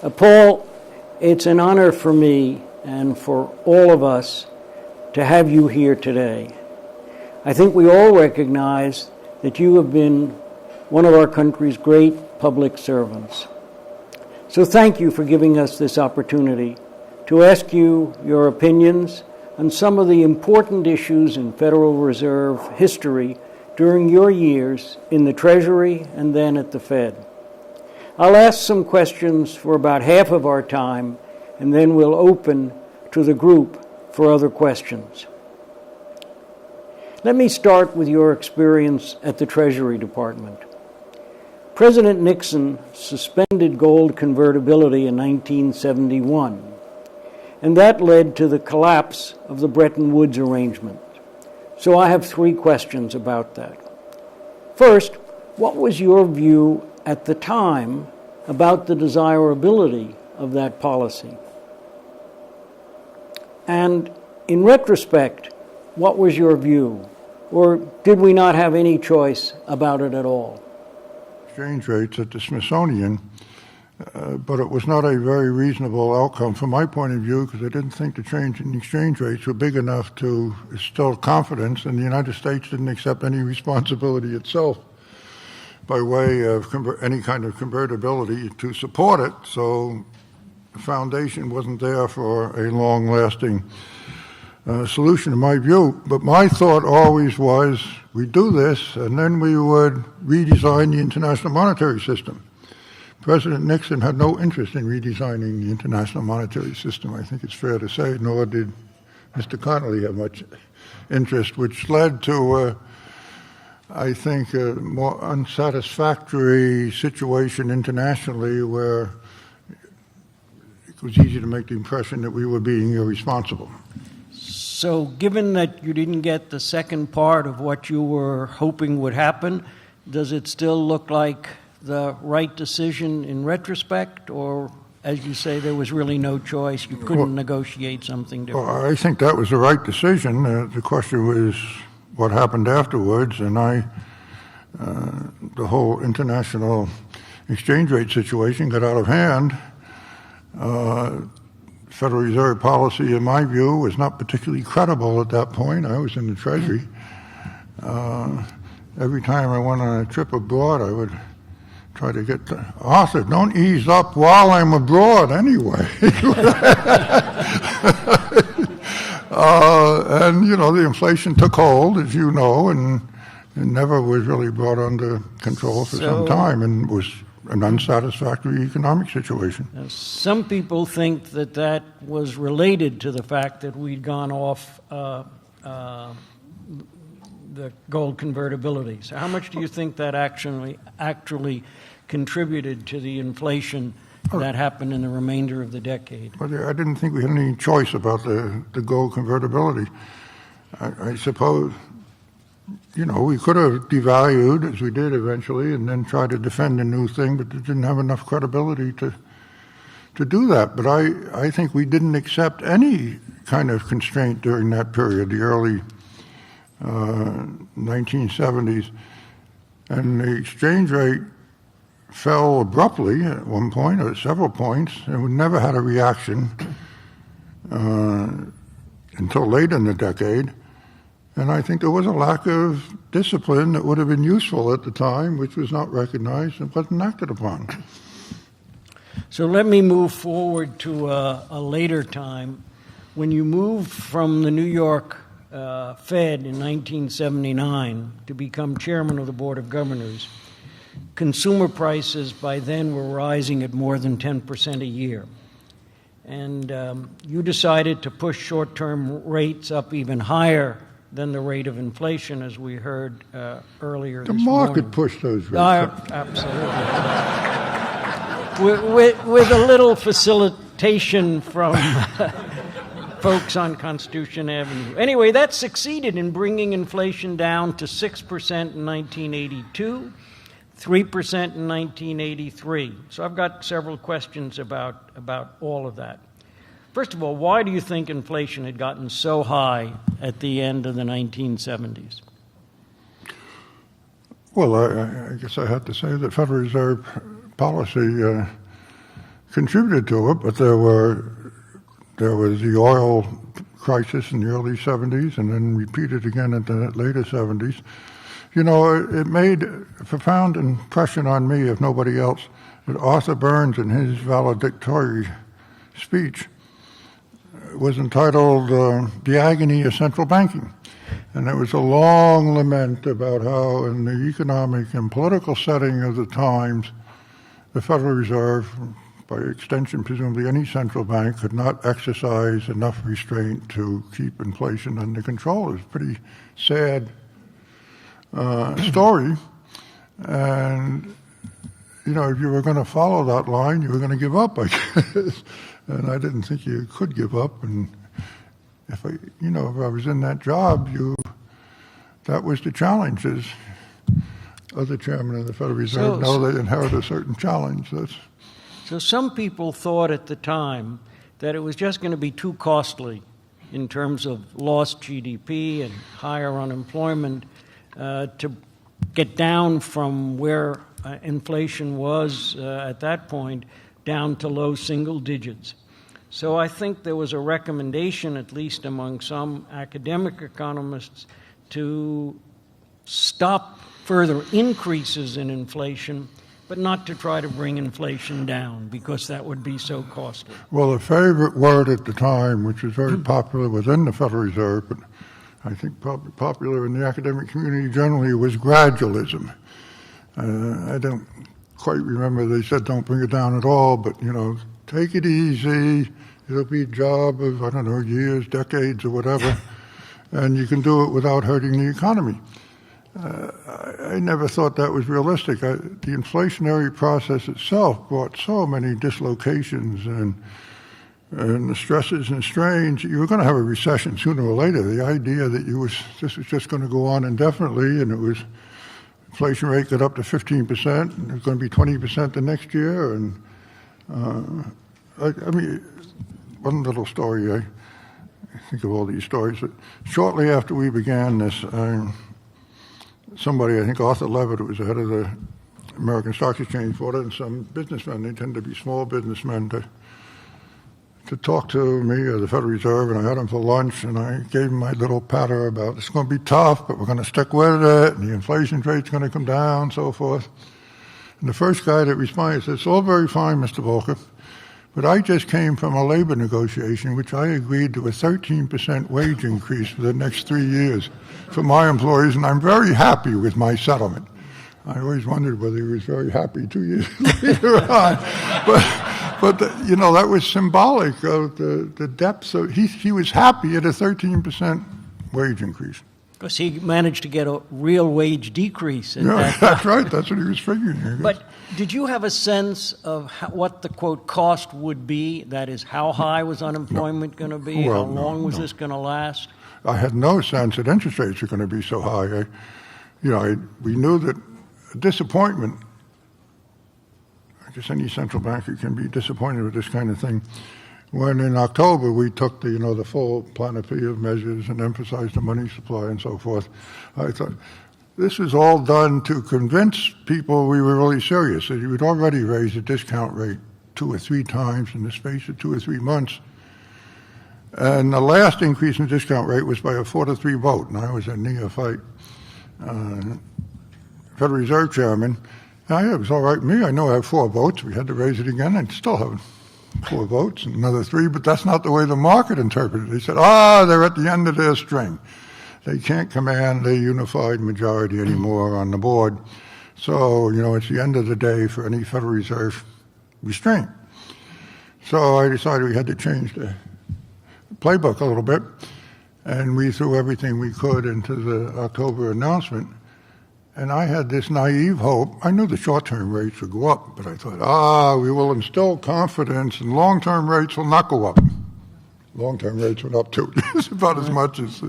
Paul, it's an honor for me and for all of us to have you here today. I think we all recognize that you have been one of our country's great public servants. So thank you for giving us this opportunity to ask you your opinions on some of the important issues in Federal Reserve history during your years in the Treasury and then at the Fed. I'll ask some questions for about half of our time, and then we'll open to the group for other questions. Let me start with your experience at the Treasury Department. President Nixon suspended gold convertibility in 1971, and that led to the collapse of the Bretton Woods arrangement. So I have three questions about that. First, what was your view at the time about the desirability of that policy? And in retrospect, what was your view? Or did we not have any choice about it at all? Exchange rates at the Smithsonian, but it was not a very reasonable outcome from my point of view, because I didn't think the change in exchange rates were big enough to instill confidence, and the United States didn't accept any responsibility itself by way of any kind of convertibility to support it, so the foundation wasn't there for a long-lasting solution in my view. But my thought always was, we'd do this, and then we would redesign the international monetary system. President Nixon had no interest in redesigning the international monetary system, I think it's fair to say, nor did Mr. Connolly have much interest, which led to, I think, a more unsatisfactory situation internationally where it was easy to make the impression that we were being irresponsible. So given that you didn't get the second part of what you were hoping would happen, does it still look like the right decision in retrospect, or, as you say, there was really no choice, you couldn't negotiate something different? Well, I think that was the right decision. The question was what happened afterwards, and the whole international exchange rate situation got out of hand. Federal Reserve policy, in my view, was not particularly credible at that point. I was in the Treasury. Every time I went on a trip abroad, I would try to get Arthur, don't ease up while I'm abroad anyway. And, you know, the inflation took hold, as you know, and it never was really brought under control for some time, and was an unsatisfactory economic situation. Some people think that that was related to the fact that we'd gone off the gold convertibility. So how much do you think that actually contributed to the inflation that happened in the remainder of the decade? Well, I didn't think we had any choice about the gold convertibility. I suppose, you know, we could have devalued, as we did eventually, and then tried to defend a new thing, but it didn't have enough credibility to do that. But I think we didn't accept any kind of constraint during that period, the early 1970s. And the exchange rate fell abruptly at one point, or at several points, and we never had a reaction until late in the decade. And I think there was a lack of discipline that would have been useful at the time, which was not recognized and wasn't acted upon. So let me move forward to a later time. When you moved from the New York Fed in 1979 to become chairman of the Board of Governors, consumer prices by then were rising at more than 10% a year. And you decided to push short-term rates up even higher than the rate of inflation, as we heard earlier this morning. The market pushed those rates up. Absolutely. with a little facilitation from folks on Constitution Avenue. Anyway, that succeeded in bringing inflation down to 6% in 1982, 3% in 1983. So I've got several questions about all of that. First of all, why do you think inflation had gotten so high at the end of the 1970s? Well, I guess I have to say that Federal Reserve policy contributed to it, but there was the oil crisis in the early 70s and then repeated again in the later 70s. You know, it made a profound impression on me, if nobody else, that Arthur Burns in his valedictory speech was entitled The Agony of Central Banking. And it was a long lament about how in the economic and political setting of the times, the Federal Reserve, by extension presumably any central bank, could not exercise enough restraint to keep inflation under control. It was a pretty sad story. And, you know, if you were going to follow that line, you were going to give up, I guess. And I didn't think you could give up. And if I was in that job, that was the challenge. As other chairman of the Federal Reserve know, they inherit a certain challenge. So some people thought at the time that it was just going to be too costly in terms of lost GDP and higher unemployment to get down from where inflation was at that point down to low single digits. So I think there was a recommendation, at least among some academic economists, to stop further increases in inflation, but not to try to bring inflation down, because that would be so costly. Well, the favorite word at the time, which was very popular within the Federal Reserve, but I think probably popular in the academic community generally, was gradualism. I don't quite remember, they said don't bring it down at all, but, you know, take it easy. It'll be a job of, I don't know, years, decades, or whatever, and you can do it without hurting the economy. I never thought that was realistic. The inflationary process itself brought so many dislocations and the stresses and strains. You were going to have a recession sooner or later. The idea that this was just going to go on indefinitely, and inflation rate got up to 15%, and it's going to be 20% the next year. And I mean, one little story, I think of all these stories, but shortly after we began this, somebody, I think Arthur Levitt, who was the head of the American Stock Exchange, brought in some businessmen, they tend to be small businessmen, to talk to me at the Federal Reserve, and I had them for lunch, and I gave them my little patter about it's going to be tough, but we're going to stick with it, and the inflation rate's going to come down, so forth. And the first guy that responded said, it's all very fine, Mr. Volker, but I just came from a labor negotiation, which I agreed to a 13% wage increase for the next 3 years for my employees, and I'm very happy with my settlement. I always wondered whether he was very happy 2 years later on. But that was symbolic of the depths of, he was happy at a 13% wage increase. Because he managed to get a real wage decrease. That's right. That's what he was figuring. But did you have a sense of what the, quote, cost would be? That is, how high was unemployment going to be? How long was this going to last? I had no sense that interest rates were going to be so high. We knew that disappointment, I guess any central banker can be disappointed with this kind of thing. When in October we took the full panoply of measures and emphasized the money supply and so forth, I thought this was all done to convince people we were really serious. That you had already raised the discount rate 2 or 3 times in the space of 2 or 3 months. And the last increase in the discount rate was by a 4-3 vote, and I was a neophyte Federal Reserve Chairman. It was all right with me. I know I have 4 votes. We had to raise it again. I'd still have 4 votes and another 3, but that's not the way the market interpreted it. They said, they're at the end of their string. They can't command a unified majority anymore on the board. So, it's the end of the day for any Federal Reserve restraint. So I decided we had to change the playbook a little bit, and we threw everything we could into the October announcement. And I had this naive hope. I knew the short-term rates would go up, but I thought, we will instill confidence, and long-term rates will not go up. Long-term rates went up too, just about as much as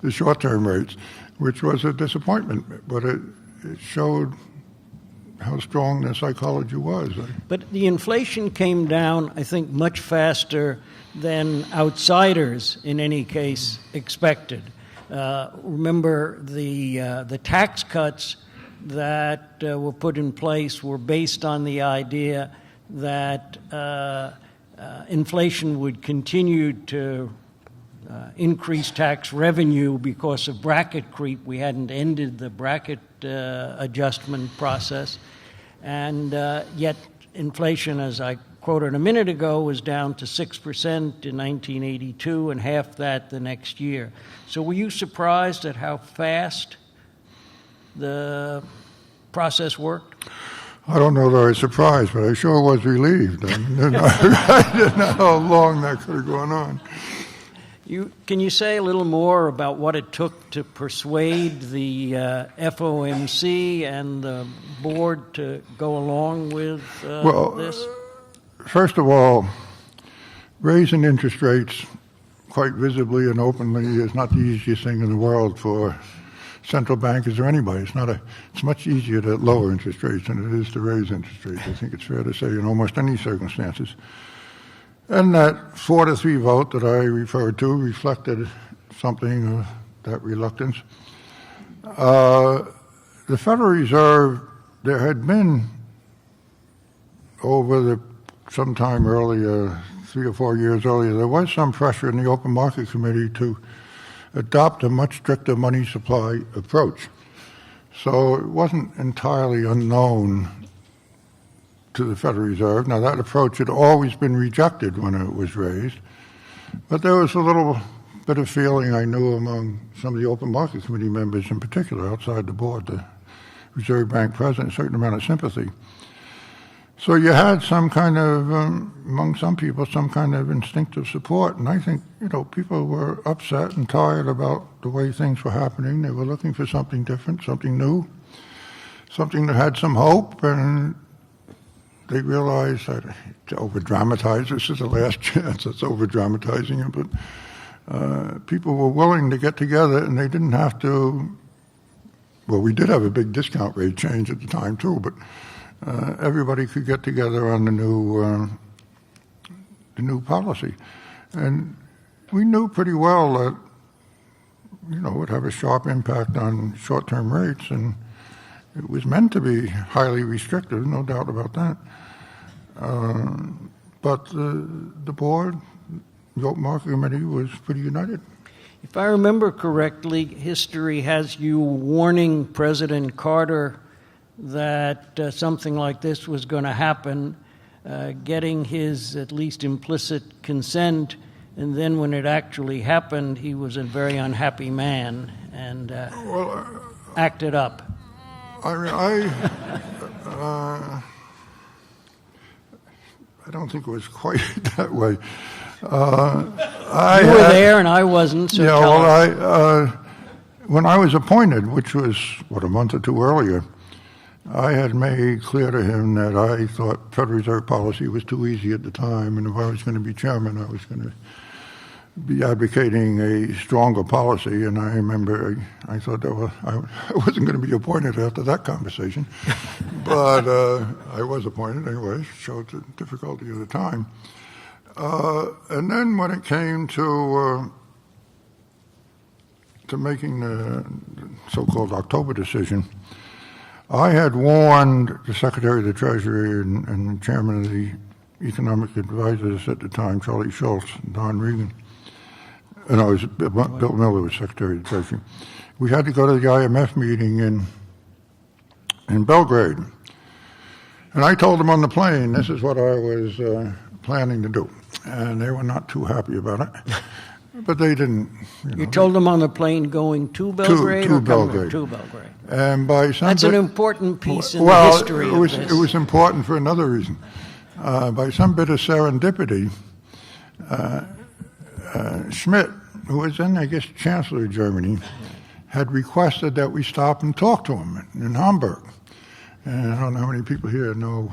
the short-term rates, which was a disappointment. But it showed how strong the psychology was. But the inflation came down, I think, much faster than outsiders, in any case, expected. Remember, the tax cuts that were put in place were based on the idea that inflation would continue to increase tax revenue because of bracket creep. We hadn't ended the bracket adjustment process. And yet inflation, as I quoted a minute ago, was down to 6% in 1982 and half that the next year. So were you surprised at how fast the process worked? I don't know that I was surprised, but I sure was relieved. I didn't know how long that could have gone on. Can you say a little more about what it took to persuade the FOMC and the board to go along with this? First of all, raising interest rates quite visibly and openly is not the easiest thing in the world for central bankers or anybody. It's much easier to lower interest rates than it is to raise interest rates. I think it's fair to say in almost any circumstances. And that 4-3 vote that I referred to reflected something of that reluctance. The Federal Reserve, there had been over some time earlier, 3 or 4 years earlier, there was some pressure in the Open Market Committee to adopt a much stricter money supply approach. So it wasn't entirely unknown to the Federal Reserve. Now, that approach had always been rejected when it was raised, but there was a little bit of feeling, I knew, among some of the Open Market Committee members in particular, outside the board, the Reserve Bank president, a certain amount of sympathy. So you had some kind of, among some people, some kind of instinctive support, and I think, people were upset and tired about the way things were happening. They were looking for something different, something new, something that had some hope, and they realized that to over-dramatize this is the last chance. That's over-dramatizing it, but people were willing to get together, and they didn't have to. Well, we did have a big discount rate change at the time too, but everybody could get together on the new policy, and we knew pretty well that it would have a sharp impact on short-term rates, and it was meant to be highly restrictive, no doubt about that. But the board, the Open Market Committee, was pretty united. If I remember correctly, history has you warning President Carter that something like this was going to happen, getting his at least implicit consent, and then when it actually happened, he was a very unhappy man and acted up. I don't think it was quite that way. You were there and I wasn't, so tell us. When I was appointed, which was, a month or two earlier, I had made clear to him that I thought Federal Reserve policy was too easy at the time, and if I was going to be chairman, I was going to be advocating a stronger policy. And I remember I thought that I wasn't going to be appointed after that conversation, but I was appointed anyway. Showed the difficulty of the time. And then when it came to making the so-called October decision, I had warned the Secretary of the Treasury and the Chairman of the Economic Advisors at the time, Charlie Schultz and Don Regan. And Bill Miller was Secretary of the Treasury. We had to go to the IMF meeting in Belgrade. And I told them on the plane, this is what I was planning to do. And they were not too happy about it. But they didn't. You told them on the plane going to Belgrade? To Belgrade. To Belgrade. And by some That's an important piece in the history of this. It was important for another reason. By some bit of serendipity, Schmidt, who was then, I guess, Chancellor of Germany, had requested that we stop and talk to him in Hamburg. And I don't know how many people here know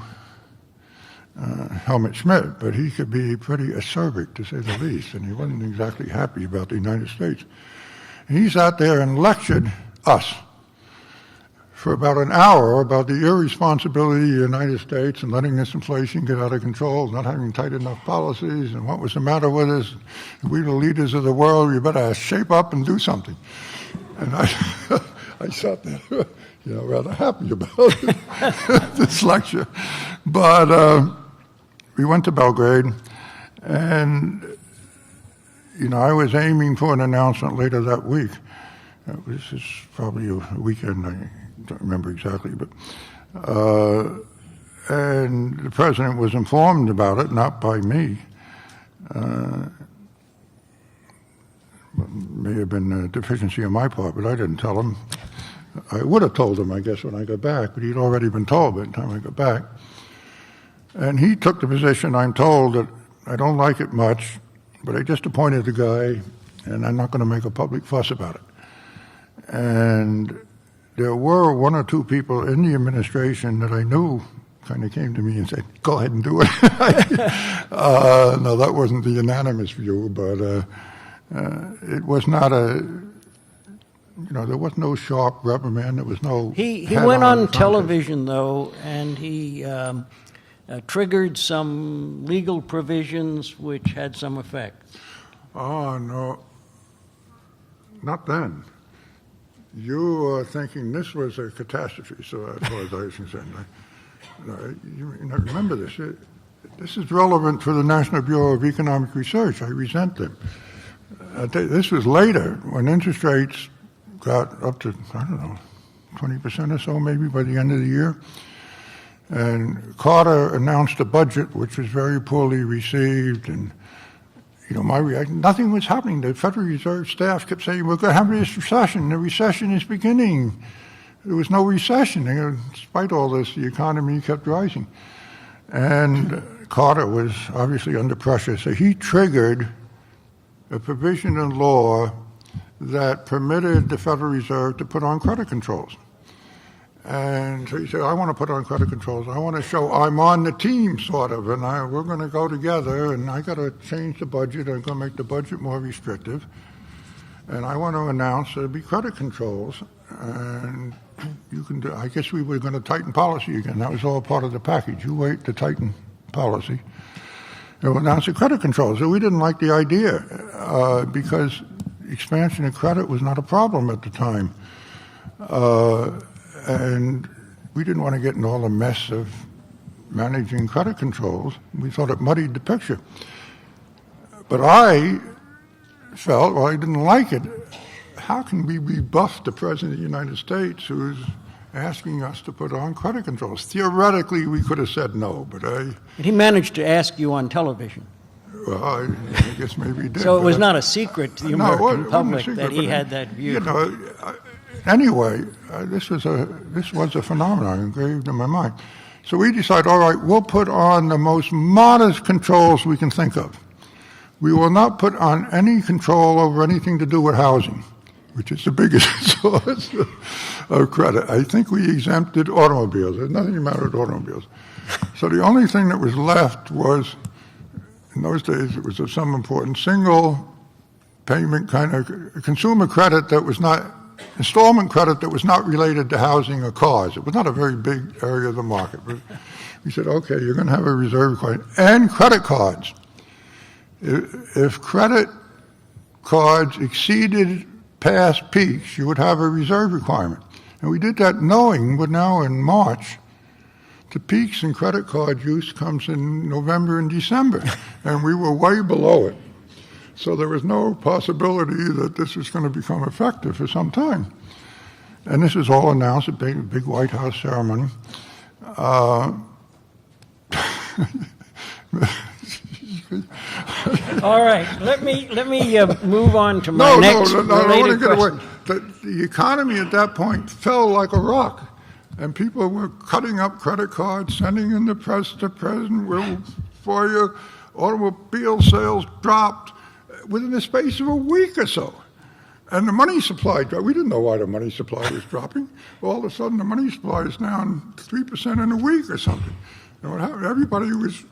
Helmut Schmidt, but he could be pretty acerbic, to say the least, and he wasn't exactly happy about the United States. And he sat there and lectured us for about an hour about the irresponsibility of the United States and letting this inflation get out of control, not having tight enough policies, and what was the matter with us. We, the leaders of the world, we better shape up and do something. And I sat there, rather happy about this lecture. But we went to Belgrade, and I was aiming for an announcement later that week. This is probably a weekend, I don't remember exactly, but and the president was informed about it, not by me. May have been a deficiency on my part, but I didn't tell him. I would have told him, I guess, when I got back, but he'd already been told by the time I got back. And he took the position, I'm told, that I don't like it much, but I just appointed the guy, and I'm not going to make a public fuss about it. And there were one or two people in the administration that I knew kind of came to me and said, go ahead and do it. No, that wasn't the unanimous view, but it was not there was no sharp reprimand. There was no. He went on television, though, and he triggered some legal provisions which had some effect. Oh, no. Not then. You are thinking this was a catastrophe, so as far as I was concerned. Remember this. This is relevant for the National Bureau of Economic Research. I resent them. This was later, when interest rates got up to, 20% or so maybe by the end of the year. And Carter announced a budget which was very poorly received, and my reaction, nothing was happening. The Federal Reserve staff kept saying, we're going to have this recession. The recession is beginning. There was no recession. Despite all this, the economy kept rising. And Carter was obviously under pressure, so he triggered a provision in law that permitted the Federal Reserve to put on credit controls. And so he said, I want to put on credit controls. I want to show I'm on the team, sort of, and we're going to go together, and I got to change the budget. I'm going to make the budget more restrictive. And I want to announce there'll be credit controls. And you can do, I guess we were going to tighten policy again. That was all part of the package. You wait to tighten policy. And we'll announce the credit controls. So we didn't like the idea because expansion of credit was not a problem at the time. And we didn't want to get in all the mess of managing credit controls. We thought it muddied the picture. But I felt, I didn't like it. How can we rebuff the President of the United States who's asking us to put on credit controls? Theoretically, we could have said no, but he managed to ask you on television. Well, I guess maybe he did. So it was not a secret to the American public that he had that view. Anyway, this was a phenomenon engraved in my mind. So we decided, all right, we'll put on the most modest controls we can think of. We will not put on any control over anything to do with housing, which is the biggest source of credit. I think we exempted automobiles. There's nothing the matter with automobiles. So the only thing that was left was, in those days, it was of some importance, single payment kind of consumer credit that was not, installment credit that was not related to housing or cars. It was not a very big area of the market. But we said, okay, you're going to have a reserve requirement. And credit cards. If credit cards exceeded past peaks, you would have a reserve requirement. And we did that knowing, but now in March, the peaks in credit card use comes in November and December, and we were way below it. So there was no possibility that this was going to become effective for some time. And this was all announced at a big White House ceremony. All right, let me move on to my next related question. I want to get away. The economy at that point fell like a rock, and people were cutting up credit cards, sending in the press the president will for you. Automobile sales dropped within the space of a week or so. And the money supply dropped. We didn't know why the money supply was dropping. All of a sudden, the money supply is down 3% in a week or something. And what happened? Everybody was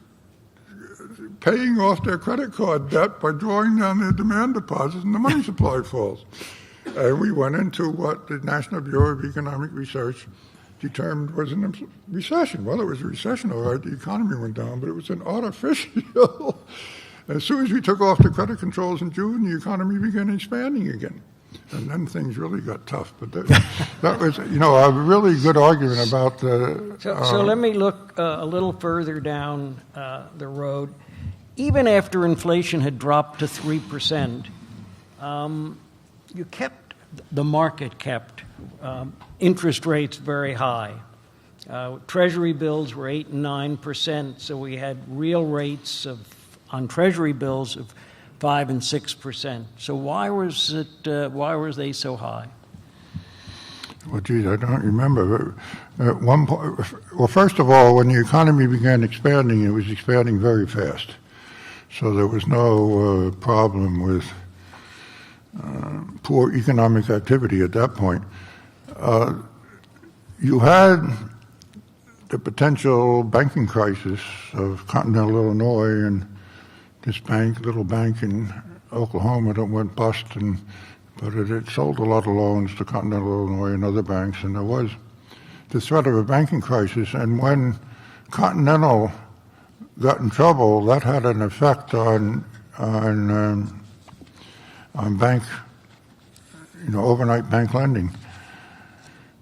paying off their credit card debt by drawing down their demand deposits, and the money supply falls. And we went into what the National Bureau of Economic Research determined was a recession. Well, it was a recession, all right. The economy went down, but it was an artificial. As soon as we took off the credit controls in June, the economy began expanding again. And then things really got tough. But that was, a really good argument about the... So let me look a little further down the road. Even after inflation had dropped to 3%, the market kept interest rates very high. Treasury bills were 8 and 9%, so we had real rates on Treasury bills of 5 and 6%. So why was they so high? Well, geez, I don't remember. At one point, well, first of all, when the economy began expanding, it was expanding very fast. So there was no problem with poor economic activity at that point. You had the potential banking crisis of Continental Illinois and this little bank in Oklahoma that went bust, but it sold a lot of loans to Continental Illinois and other banks, and there was the threat of a banking crisis. And when Continental got in trouble, that had an effect on bank, overnight bank lending.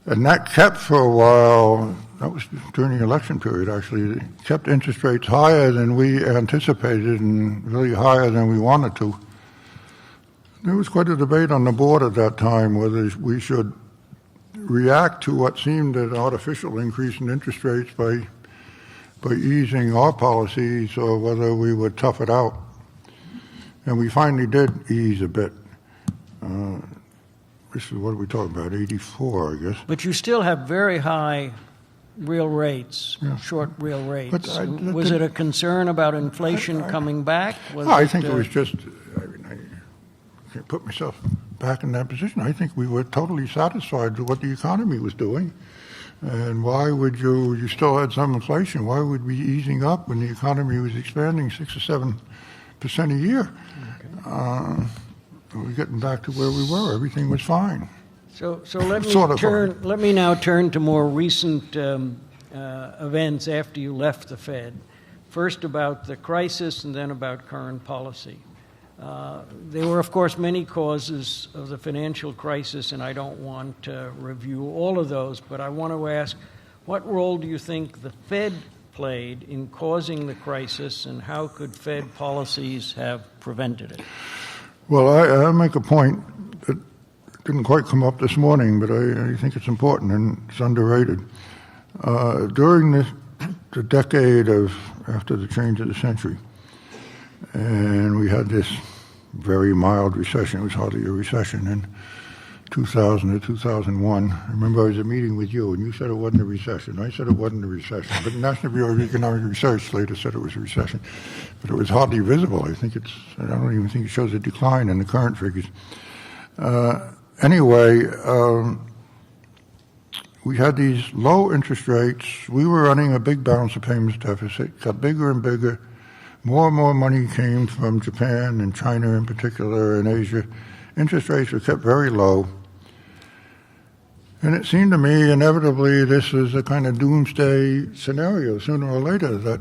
And that kept for a while, that was during the election period actually, it kept interest rates higher than we anticipated and really higher than we wanted to. There was quite a debate on the board at that time whether we should react to what seemed an artificial increase in interest rates by easing our policies or whether we would tough it out. And we finally did ease a bit. This is what are we talking about, 84, I guess. But you still have very high real rates, short real rates. But was it a concern about inflation coming back? I think it was just, I can't put myself back in that position. I think we were totally satisfied with what the economy was doing. And why would you still had some inflation. Why would we be easing up when the economy was expanding 6 or 7% a year? Okay. We're getting back to where we were. Everything was fine. So let me now turn to more recent events after you left the Fed. First about the crisis and then about current policy. There were, of course, many causes of the financial crisis, and I don't want to review all of those, but I want to ask, what role do you think the Fed played in causing the crisis, and how could Fed policies have prevented it? Well, I make a point that didn't quite come up this morning, but I think it's important and it's underrated. During the decade after the change of the century, and we had this very mild recession. It was hardly a recession in 2000 to 2001. I remember I was at a meeting with you, and you said it wasn't a recession. I said it wasn't a recession. But the National Bureau of Economic Research later said it was a recession. But it was hardly visible. I don't even think it shows a decline in the current figures. Anyway, we had these low interest rates. We were running a big balance of payments deficit, got bigger and bigger. More and more money came from Japan and China in particular and Asia. Interest rates were kept very low. And it seemed to me, inevitably, this was a kind of doomsday scenario, sooner or later, that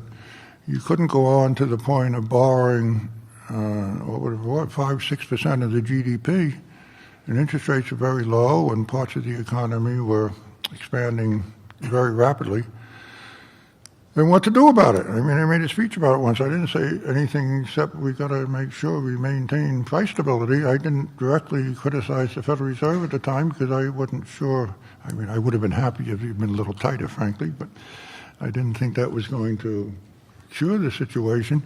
you couldn't go on to the point of borrowing 5-6% of the GDP. And interest rates were very low, and parts of the economy were expanding very rapidly. And what to do about it? I mean, I made a speech about it once. I didn't say anything except we got to make sure we maintain price stability. I didn't directly criticize the Federal Reserve at the time because I wasn't sure. I mean, I would have been happy if it had been a little tighter, frankly, but I didn't think that was going to cure the situation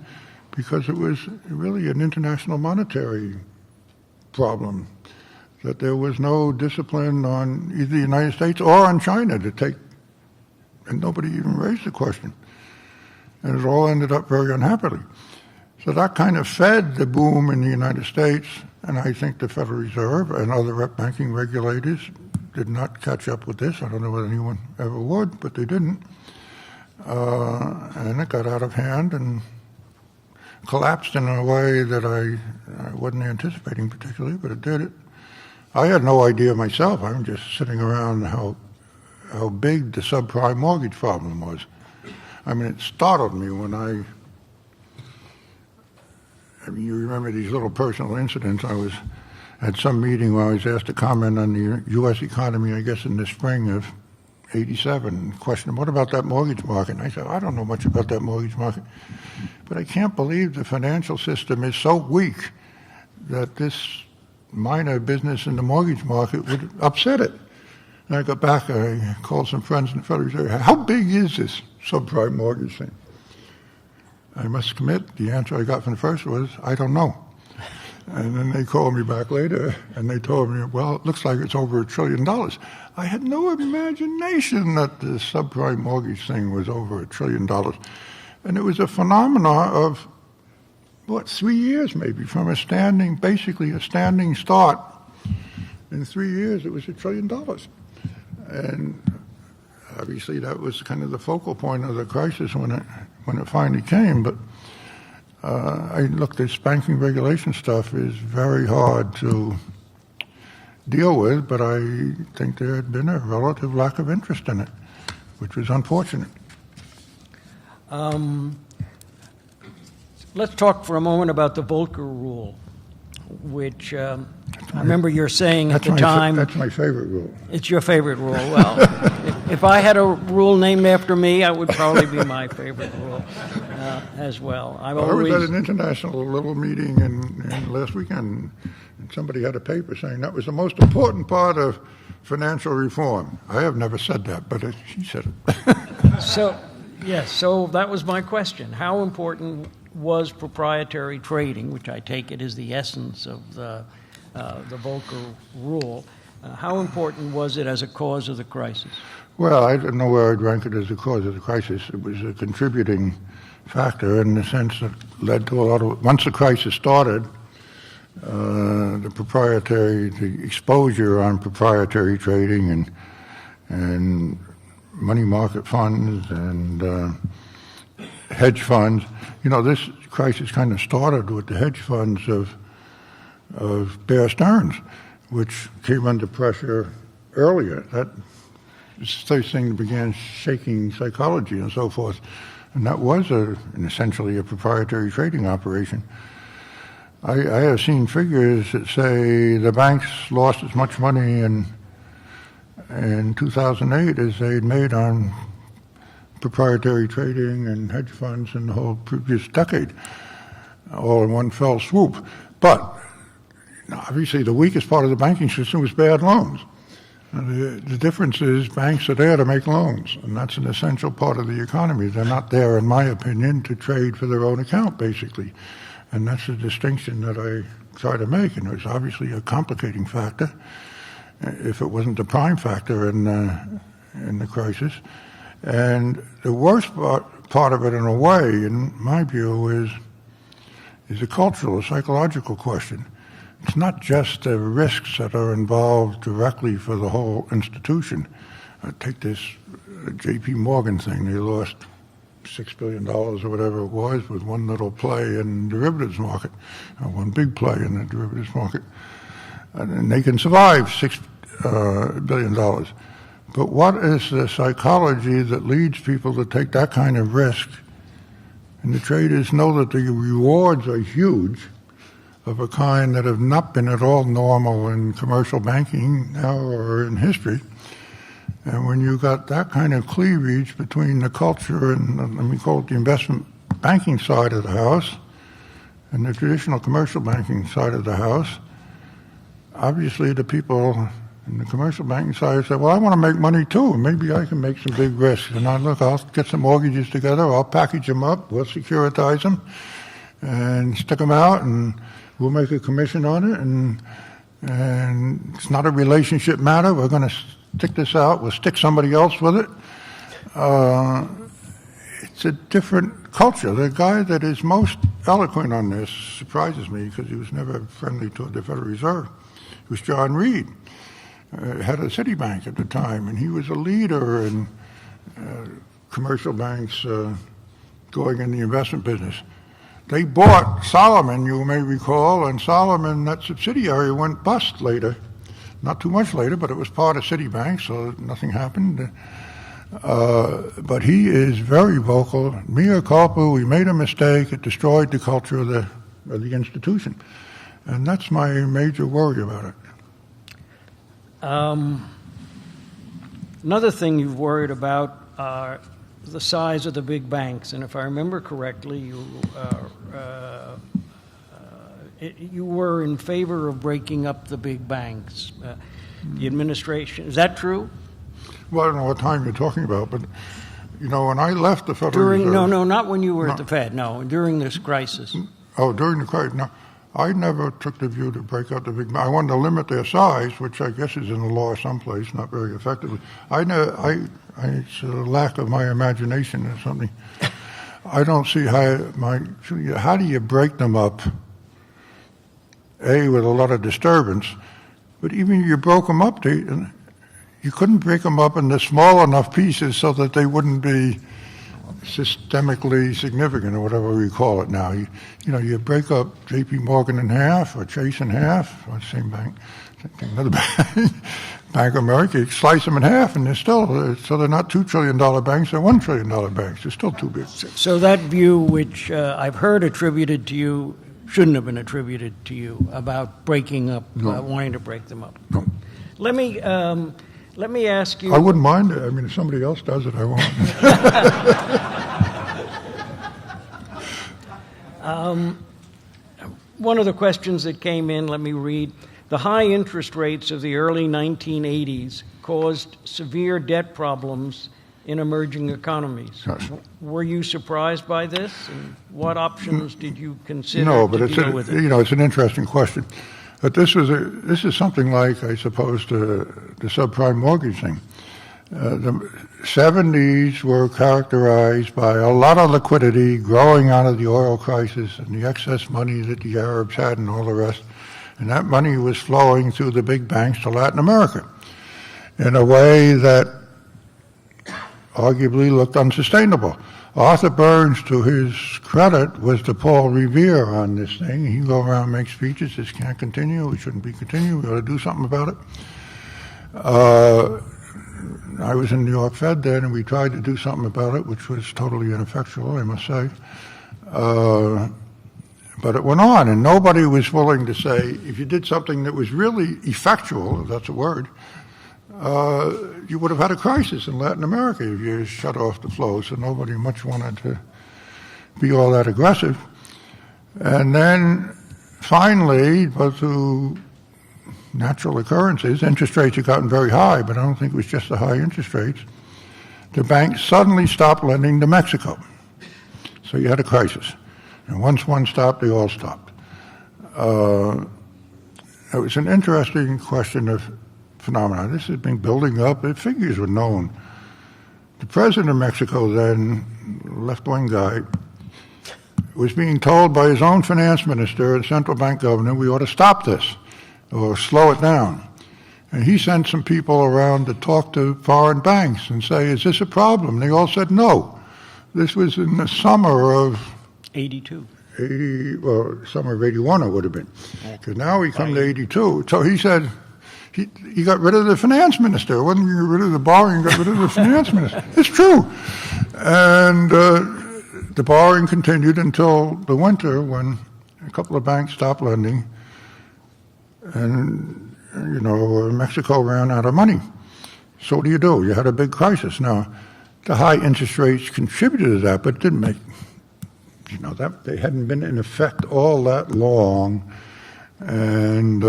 because it was really an international monetary problem, that there was no discipline on either the United States or on China to take, and nobody even raised the question. And it all ended up very unhappily. So that kind of fed the boom in the United States, and I think the Federal Reserve and other banking regulators did not catch up with this. I don't know whether anyone ever would, but they didn't. And it got out of hand and collapsed in a way that I wasn't anticipating particularly, but it did it. I had no idea myself. I'm just sitting around how big the subprime mortgage problem was. I mean, it startled me when I mean, you remember these little personal incidents. I was at some meeting where I was asked to comment on the U.S. economy, I guess in the spring of '87, questioned, what about that mortgage market? And I said, I don't know much about that mortgage market, but I can't believe the financial system is so weak that this minor business in the mortgage market would upset it. And I got back, I called some friends in the Federal Reserve, how big is this subprime mortgage thing? I must commit, the answer I got from the first was, I don't know. And then they called me back later, and they told me, well, it looks like it's over $1 trillion. I had no imagination that the subprime mortgage thing was over $1 trillion. And it was a phenomenon of, 3 years maybe, from basically a standing start. In 3 years, it was $1 trillion. And obviously that was kind of the focal point of the crisis when it finally came. But this banking regulation stuff is very hard to deal with, but I think there had been a relative lack of interest in it, which was unfortunate. Let's talk for a moment about the Volcker Rule, which I remember you're saying at the time. That's my favorite rule. It's your favorite rule. Well, if I had a rule named after me, that would probably be my favorite rule as well. I was at an international little meeting in last weekend, and somebody had a paper saying that was the most important part of financial reform. I have never said that, but she said it. So that was my question. How important was proprietary trading, which I take it is the essence of the Volcker Rule? How important was it as a cause of the crisis? Well, I don't know where I'd rank it as a cause of the crisis. It was a contributing factor in the sense that led to a lot of, once the crisis started, the exposure on proprietary trading and money market funds and hedge funds. This crisis kind of started with the hedge funds of Bear Stearns, which came under pressure earlier. That first thing that began shaking psychology and so forth. And that was essentially a proprietary trading operation. I have seen figures that say the banks lost as much money in 2008 as they'd made on proprietary trading and hedge funds in the whole previous decade, all in one fell swoop. But obviously the weakest part of the banking system was bad loans. The difference is banks are there to make loans, and that's an essential part of the economy. They're not there, in my opinion, to trade for their own account, basically. And that's the distinction that I try to make, and it's obviously a complicating factor, if it wasn't the prime factor in the crisis. And the worst part of it, in a way, in my view, is a cultural, a psychological question. It's not just the risks that are involved directly for the whole institution. Take this J.P. Morgan thing. They lost $6 billion or whatever it was with one little play in the derivatives market, one big play in the derivatives market. And they can survive $6 billion. But what is the psychology that leads people to take that kind of risk? And the traders know that the rewards are huge, of a kind that have not been at all normal in commercial banking now or in history. And when you got that kind of cleavage between the culture and, let me call it the investment banking side of the house and the traditional commercial banking side of the house, obviously the people in the commercial banking side say, well, I want to make money too, and maybe I can make some big risks. And I'll get some mortgages together, I'll package them up, we'll securitize them, and stick them out, and we'll make a commission on it, and it's not a relationship matter. We're going to stick this out. We'll stick somebody else with it. It's a different culture. The guy that is most eloquent on this surprises me because he was never friendly to the Federal Reserve. It was John Reed, head of Citibank at the time, and he was a leader in commercial banks going in the investment business. They bought Solomon, you may recall, and Solomon, that subsidiary, went bust later. Not too much later, but it was part of Citibank, so nothing happened. But he is very vocal. Mea culpa, we made a mistake. It destroyed the culture of the institution. And that's my major worry about it. Another thing you've worried about are the size of the big banks. And if I remember correctly, you were in favor of breaking up the big banks. The administration, is that true? Well, I don't know what time you're talking about, but, when I left the Federal Reserve... No, not when you were at the Fed, no, during this crisis. Oh, during the crisis, no. I never took the view to break up the big banks. I wanted to limit their size, which I guess is in the law someplace, not very effectively. It's a lack of my imagination or something. I don't see how do you break them up, with a lot of disturbance, but even if you broke them up, you couldn't break them up into small enough pieces so that they wouldn't be systemically significant, or whatever we call it now. You break up J.P. Morgan in half, or Chase in half, or same bank, another bank, Bank of America. You slice them in half, and they're not $2 trillion banks; they're $1 trillion banks. They're still too big. So that view, which I've heard attributed to you, shouldn't have been attributed to you about breaking up, wanting to break them up. No. Let me ask you. I wouldn't mind it. I mean, if somebody else does it, I won't. One of the questions that came in, let me read. The high interest rates of the early 1980s caused severe debt problems in emerging economies. Yes. Were you surprised by this? And what options did you consider to deal with it? It's an interesting question. But this is something like, I suppose, the subprime mortgage thing. The 70s were characterized by a lot of liquidity growing out of the oil crisis and the excess money that the Arabs had and all the rest. And that money was flowing through the big banks to Latin America in a way that arguably looked unsustainable. Arthur Burns, to his credit, was the Paul Revere on this thing. He go around and make speeches. This can't continue. It shouldn't be continued. We ought to do something about it. I was in New York Fed then, and we tried to do something about it, which was totally ineffectual, I must say. But it went on, and nobody was willing to say, if you did something that was really effectual, if that's a word, you would have had a crisis in Latin America if you shut off the flow, so nobody much wanted to be all that aggressive. And then finally, but through natural occurrences, interest rates had gotten very high, but I don't think it was just the high interest rates. The banks suddenly stopped lending to Mexico. So you had a crisis. And once one stopped, they all stopped. It was an interesting question of phenomena. This has been building up. The figures were known. The president of Mexico then, left-wing guy, was being told by his own finance minister and central bank governor, we ought to stop this or slow it down. And he sent some people around to talk to foreign banks and say, is this a problem? They all said no. This was in the summer of 82. Summer of 81 it would have been. Because now we come to 82. So he said, he got rid of the finance minister. It wasn't get rid of the borrowing, got rid of the finance minister. It's true. And the borrowing continued until the winter when a couple of banks stopped lending. And, Mexico ran out of money. So what do? You had a big crisis. Now, the high interest rates contributed to that, but it didn't make, that they hadn't been in effect all that long. And,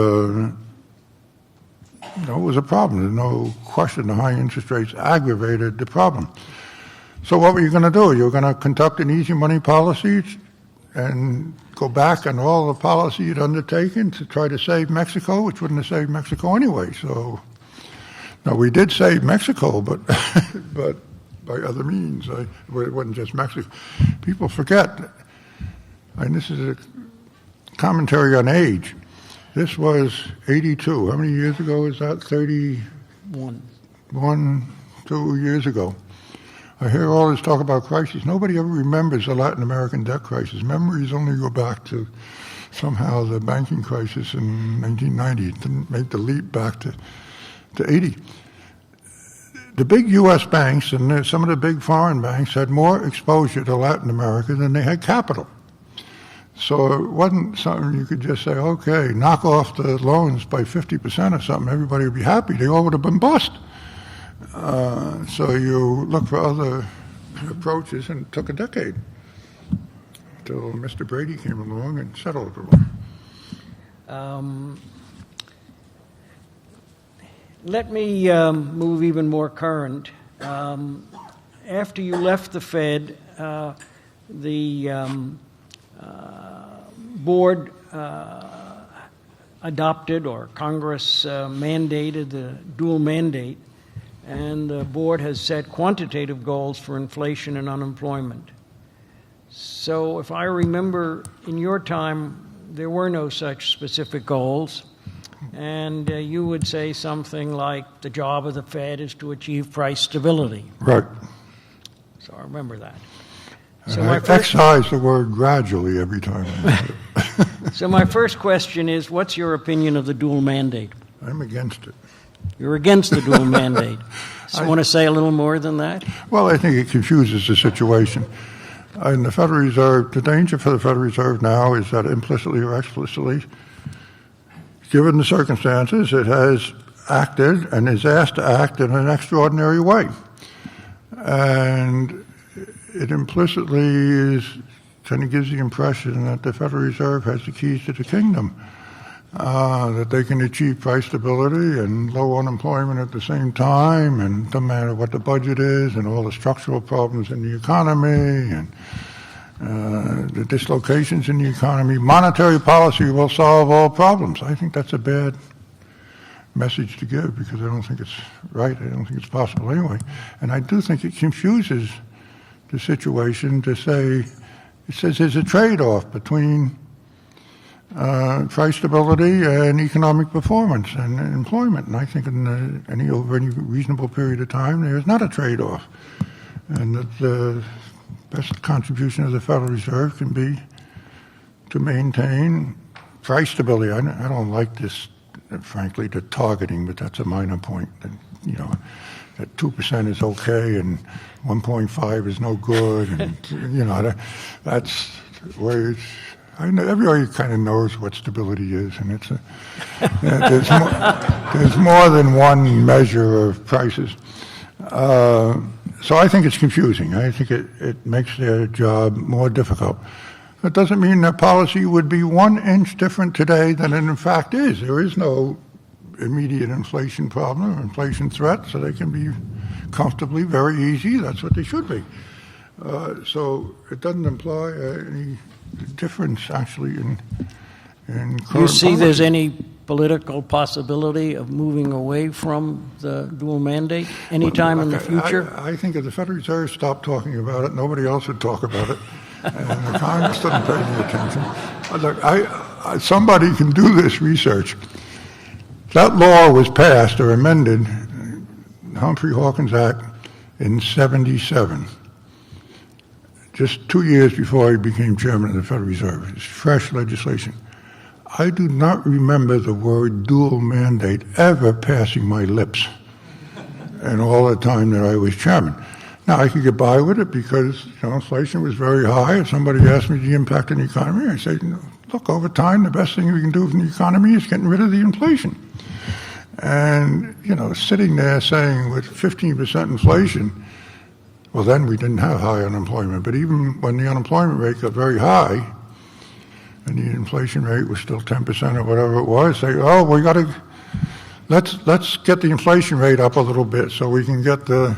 it was a problem. There's no question the high interest rates aggravated the problem. So what were you going to do? You were going to conduct an easy money policy and go back on all the policy you'd undertaken to try to save Mexico, which wouldn't have saved Mexico anyway. So, now we did save Mexico, but but by other means. It wasn't just Mexico. People forget, and this is a commentary on age. This was 82. How many years ago is that? 2 years ago. I hear all this talk about crises. Nobody ever remembers the Latin American debt crisis. Memories only go back to somehow the banking crisis in 1990. It didn't make the leap back to 80. The big U.S. banks and some of the big foreign banks had more exposure to Latin America than they had capital. So it wasn't something you could just say, okay, knock off the loans by 50% or something, everybody would be happy. They all would have been bust. So you look for other approaches, and it took a decade until Mr. Brady came along and settled it all. Let me move even more current. After you left the Fed, the board adopted, or Congress mandated, the dual mandate, and the board has set quantitative goals for inflation and unemployment. So if I remember, in your time, there were no such specific goals, and you would say something like the job of the Fed is to achieve price stability. Right. So I remember that. So I excise the word gradually every time. So my first question is, what's your opinion of the dual mandate? I'm against it. You're against the dual mandate. So want to say a little more than that? Well, I think it confuses the situation. In the Federal Reserve, the danger for the Federal Reserve now is that implicitly or explicitly, given the circumstances, it has acted and is asked to act in an extraordinary way. And it implicitly kind of gives the impression that the Federal Reserve has the keys to the kingdom, that they can achieve price stability and low unemployment at the same time, and no matter what the budget is, and all the structural problems in the economy, and the dislocations in the economy. Monetary policy will solve all problems. I think that's a bad message to give, because I don't think it's right. I don't think it's possible anyway. And I do think it confuses the situation to say, it says there's a trade-off between price stability and economic performance and employment. And I think over any reasonable period of time, there's not a trade-off. And that the best contribution of the Federal Reserve can be to maintain price stability. I don't like this, frankly, the targeting, but that's a minor point. And, that 2% is okay and 1.5 is no good. And, that's where it's, everybody kind of knows what stability is, and it's there's more than one measure of prices. So I think it's confusing. I think it makes their job more difficult. That doesn't mean that policy would be 1 inch different today than it in fact is. There is no immediate inflation problem or inflation threat, so they can be comfortably very easy. That's what they should be. So it doesn't imply any difference, actually, in current Do you see policy. there's any political possibility of moving away from the dual mandate anytime in the future? I think if the Federal Reserve stopped talking about it, nobody else would talk about it, and the Congress doesn't pay any attention. Look, somebody can do this research. That law was passed or amended, Humphrey-Hawkins Act, in 1977. Just 2 years before I became chairman of the Federal Reserve. It's fresh legislation. I do not remember the word dual mandate ever passing my lips in all the time that I was chairman. Now, I could get by with it because inflation was very high. If somebody asked me the impact on the economy, I say, look, over time, the best thing we can do in the economy is getting rid of the inflation. And, sitting there saying with 15% inflation, well, then we didn't have high unemployment. But even when the unemployment rate got very high, and the inflation rate was still 10% or whatever it was, say, oh, we got to, let's get the inflation rate up a little bit so we can get the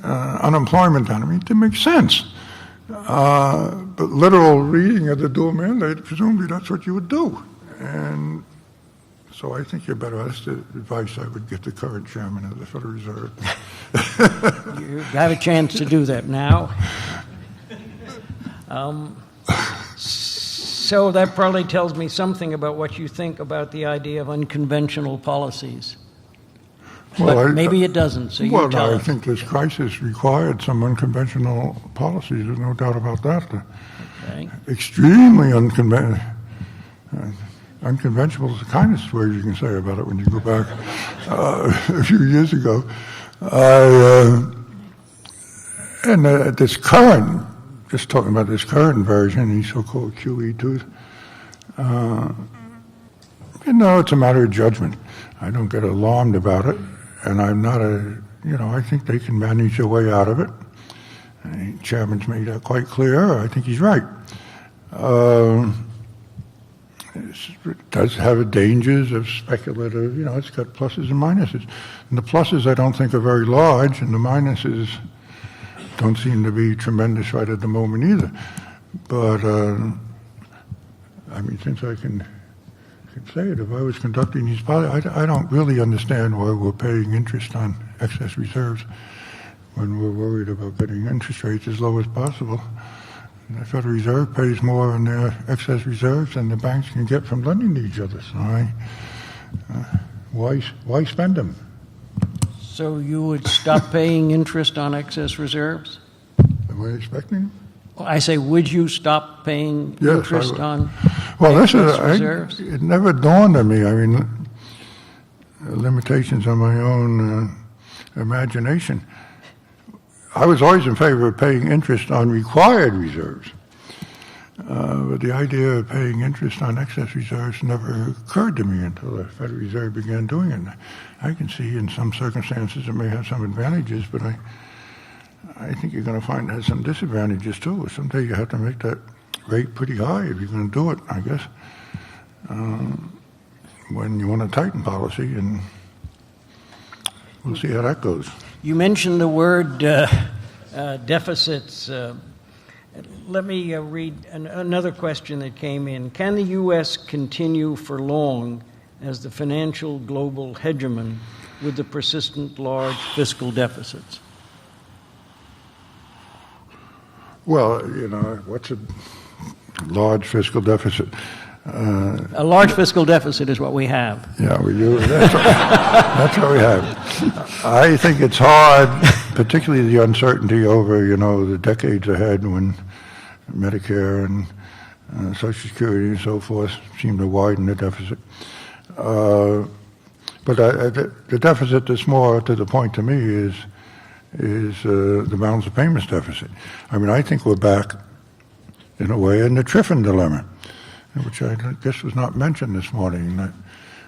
unemployment down. I mean, it makes sense. But literal reading of the dual mandate, presumably that's what you would do. And so I think you're better. That's the advice I would give the current chairman of the Federal Reserve. You have a chance to do that now. So that probably tells me something about what you think about the idea of unconventional policies. But maybe it doesn't, so you tell us. I think this crisis required some unconventional policies. There's no doubt about that. Okay. Extremely unconventional. Unconventional is the kindest word you can say about it when you go back a few years ago. And this current just talking about this current version, the so-called QE2, it's a matter of judgment. I don't get alarmed about it, and I'm not I think they can manage their way out of it. The chairman's made that quite clear. I think he's right. It does have dangers of speculative, it's got pluses and minuses. And the pluses I don't think are very large, and the minuses don't seem to be tremendous right at the moment either. But, since I can say it, if I was conducting these policies, I don't really understand why we're paying interest on excess reserves when we're worried about getting interest rates as low as possible. And the Federal Reserve pays more on their excess reserves than the banks can get from lending to each other. So why spend them? So you would stop paying interest on excess reserves? Am I expecting? I say, would you stop paying interest on excess reserves? It never dawned on me. Limitations on my own imagination. I was always in favor of paying interest on required reserves. But the idea of paying interest on excess reserves never occurred to me until the Federal Reserve began doing it. I can see in some circumstances it may have some advantages, but I think you're going to find it has some disadvantages too. Someday you have to make that rate pretty high if you're going to do it, I guess, when you want to tighten policy, and we'll see how that goes. You mentioned the word deficits. Let me read another question that came in. Can the U.S. continue for long as the financial global hegemon with the persistent large fiscal deficits? Well, what's a large fiscal deficit? A large fiscal deficit is what we have. Yeah, we do. That's what we have. I think it's hard, particularly the uncertainty over, the decades ahead when Medicare and Social Security and so forth seem to widen the deficit. But the deficit that's more to the point to me is the balance of payments deficit. I think we're back, in a way, in the Triffin dilemma, which I guess was not mentioned this morning, that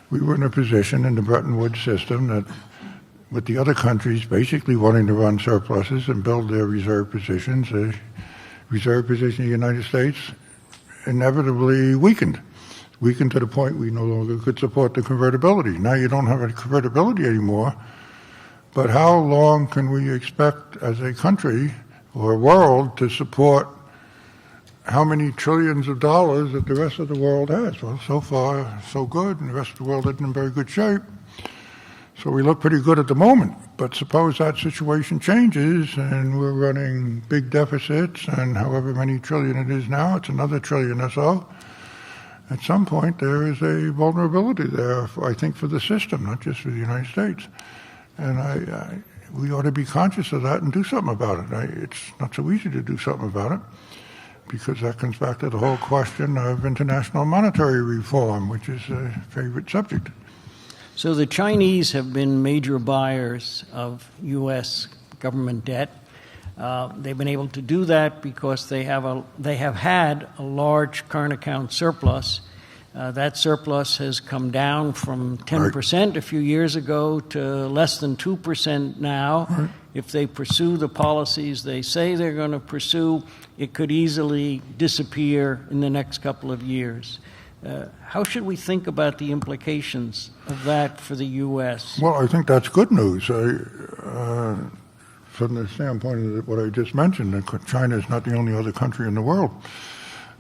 we were in a position in the Bretton Woods system that with the other countries basically wanting to run surpluses and build their reserve positions, the reserve position of the United States inevitably weakened to the point we no longer could support the convertibility. Now you don't have a convertibility anymore, but how long can we expect as a country or a world to support how many trillions of dollars that the rest of the world has? Well, so far, so good, and the rest of the world isn't in very good shape. So we look pretty good at the moment. But suppose that situation changes and we're running big deficits, and however many trillion it is now, it's another trillion or so. At some point, there is a vulnerability there, I think, for the system, not just for the United States. And we ought to be conscious of that and do something about it. It's not so easy to do something about it, because that comes back to the whole question of international monetary reform, which is a favorite subject. So the Chinese have been major buyers of U.S. government debt. They've been able to do that because they have had a large current account surplus. That surplus has come down from 10% a few years ago to less than 2% now. Right. If they pursue the policies they say they're going to pursue, it could easily disappear in the next couple of years. How should we think about the implications of that for the U.S.? Well, I think that's good news. From the standpoint of what I just mentioned, that China is not the only other country in the world.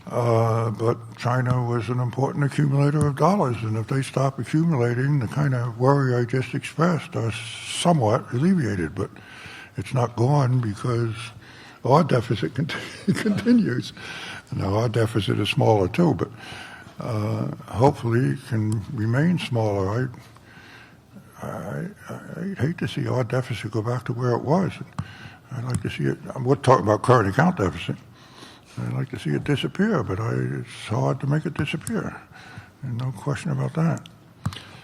But China was an important accumulator of dollars, and if they stop accumulating, the kind of worry I just expressed are somewhat alleviated. But it's not gone because our deficit continues. Now, our deficit is smaller too, but hopefully it can remain smaller. I'd hate to see our deficit go back to where it was. I'd like to see it. We're talking about current account deficit. I'd like to see it disappear, but it's hard to make it disappear. There's no question about that.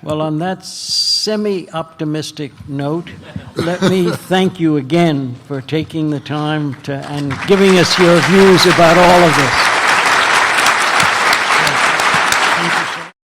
Well, on that semi-optimistic note, let me thank you again for taking the time and giving us your views about all of this.